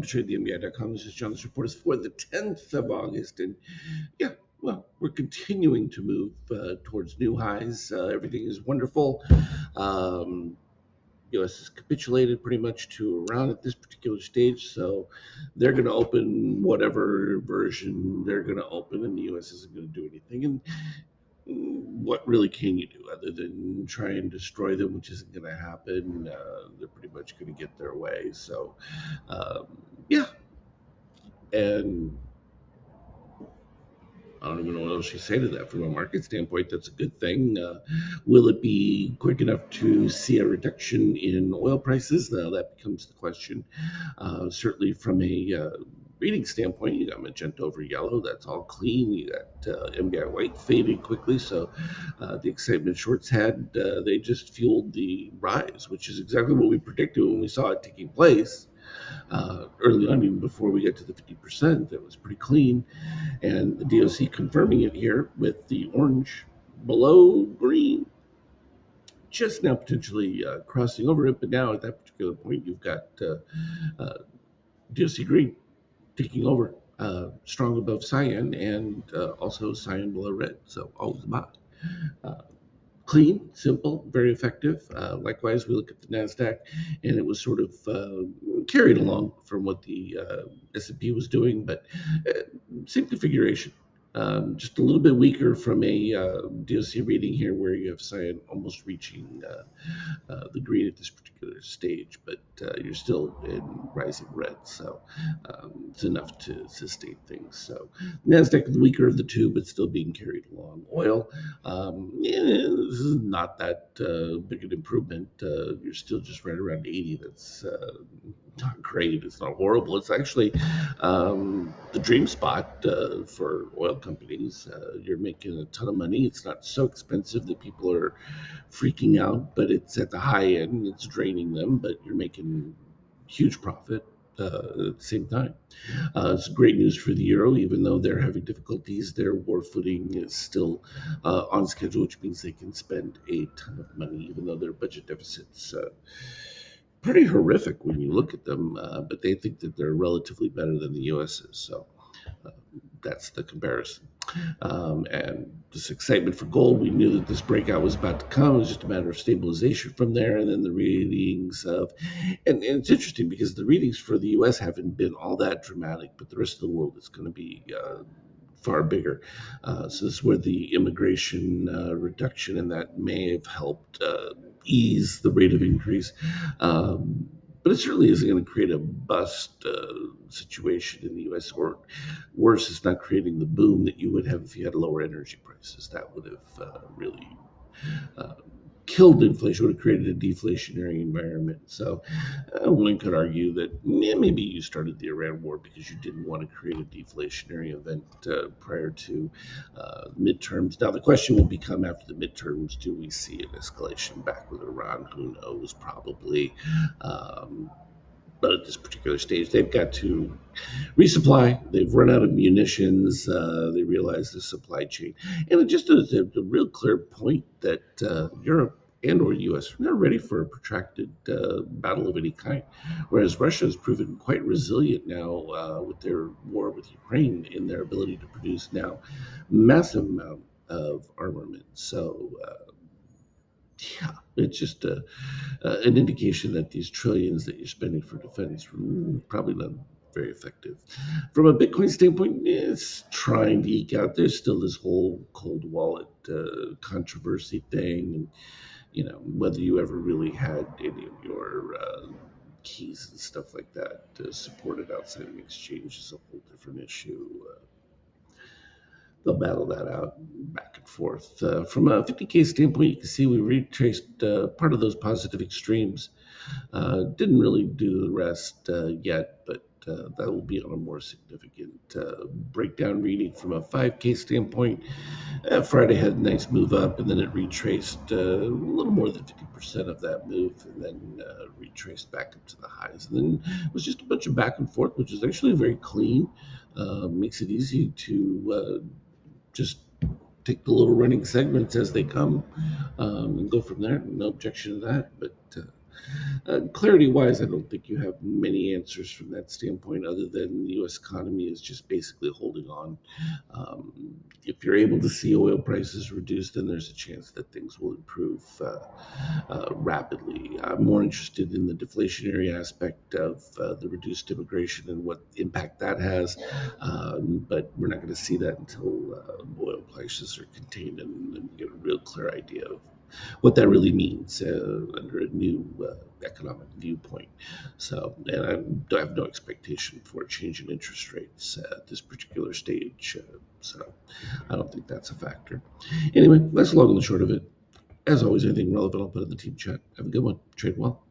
trade, the MBI.com. This is John. This report is for the 10th of August. And yeah, well, we're continuing to move towards new highs. Everything is wonderful. US has capitulated pretty much to Iran at this particular stage, so they're going to open whatever version they're going to open, and the US isn't going to do anything. And what really can you do other than try and destroy them, which isn't going to happen? They're pretty much going to get their way. So, um, yeah, and I don't even know what else you say to that. From a market standpoint, that's a good thing. Will it be quick enough to see a reduction in oil prices? Now that becomes the question. Certainly, from a reading standpoint, you got magenta over yellow. That's all clean. You got MBI white fading quickly. So the excitement shorts had, they just fueled the rise, which is exactly what we predicted when we saw it taking place. Early on, even before we get to the 50%, that was pretty clean. And the DOC confirming it here with the orange below green, just now potentially crossing over it. But now at that particular point, you've got DOC green taking over, strong above cyan, and also cyan below red. So always a buy. Clean, simple, very effective. Likewise, we look at the NASDAQ, and it was sort of carried along from what the S&P was doing, but same configuration. Just a little bit weaker from a DOC reading here, where you have cyan almost reaching the green at this particular stage, but you're still in rising red, so it's enough to sustain things. So NASDAQ is the weaker of the two, but still being carried along. Oil, this is not that big an improvement. You're still just right around 80. That's not great. It's not horrible. It's actually the dream spot for oil companies. You're making a ton of money. It's not so expensive that people are freaking out, but it's at the high end. It's draining them, but you're making huge profit at the same time. It's great news for the euro, even though they're having difficulties. Their war footing is still on schedule, which means they can spend a ton of money, even though their budget deficit's pretty horrific when you look at them, but they think that they're relatively better than the U.S. is. So that's the comparison. And this excitement for gold, we knew that this breakout was about to come. It was just a matter of stabilization from there. And then the readings of, and it's interesting because the readings for the U.S. haven't been all that dramatic, but the rest of the world is going to be far bigger. So this is where the immigration reduction and that may have helped ease the rate of increase. But it certainly isn't going to create a bust situation in the U.S. or worse, it's not creating the boom that you would have if you had lower energy prices. That would have really killed inflation, would have created a deflationary environment. So one could argue that maybe you started the Iran war because you didn't want to create a deflationary event prior to midterms. Now the question will become, after the midterms, do we see an escalation back with Iran? Who knows? Probably. But at this particular stage, they've got to resupply. They've run out of munitions. They realize the supply chain. And it just is a real clear point that Europe and or U.S. are not ready for a protracted battle of any kind, whereas Russia has proven quite resilient now with their war with Ukraine in their ability to produce now massive amount of armament. So yeah, it's just an indication that these trillions that you're spending for defense probably not very effective. From a Bitcoin standpoint, it's trying to eke out. There's still this whole cold wallet controversy thing, and whether you ever really had any of your keys and stuff like that supported outside of an exchange is a whole different issue. They'll battle that out back and forth. From a 50K standpoint, you can see we retraced part of those positive extremes. Didn't really do the rest yet, but that will be on a more significant breakdown reading. From a 5K standpoint, Friday had a nice move up, and then it retraced a little more than 50% of that move, and then retraced back up to the highs. And then it was just a bunch of back and forth, which is actually very clean. Makes it easy to just take the little running segments as they come and go from there. No objection to that. But clarity-wise, I don't think you have many answers from that standpoint, other than the U.S. economy is just basically holding on. If you're able to see oil prices reduce, then there's a chance that things will improve rapidly. I'm more interested in the deflationary aspect of the reduced immigration and what impact that has, but we're not going to see that until oil prices are contained and get a real clear idea of what that really means under a new economic viewpoint. So, and I have no expectation for a change in interest rates at this particular stage. So, I don't think that's a factor. Anyway, that's long and the short of it. As always, anything relevant, I'll put in the team chat. Have a good one. Trade well.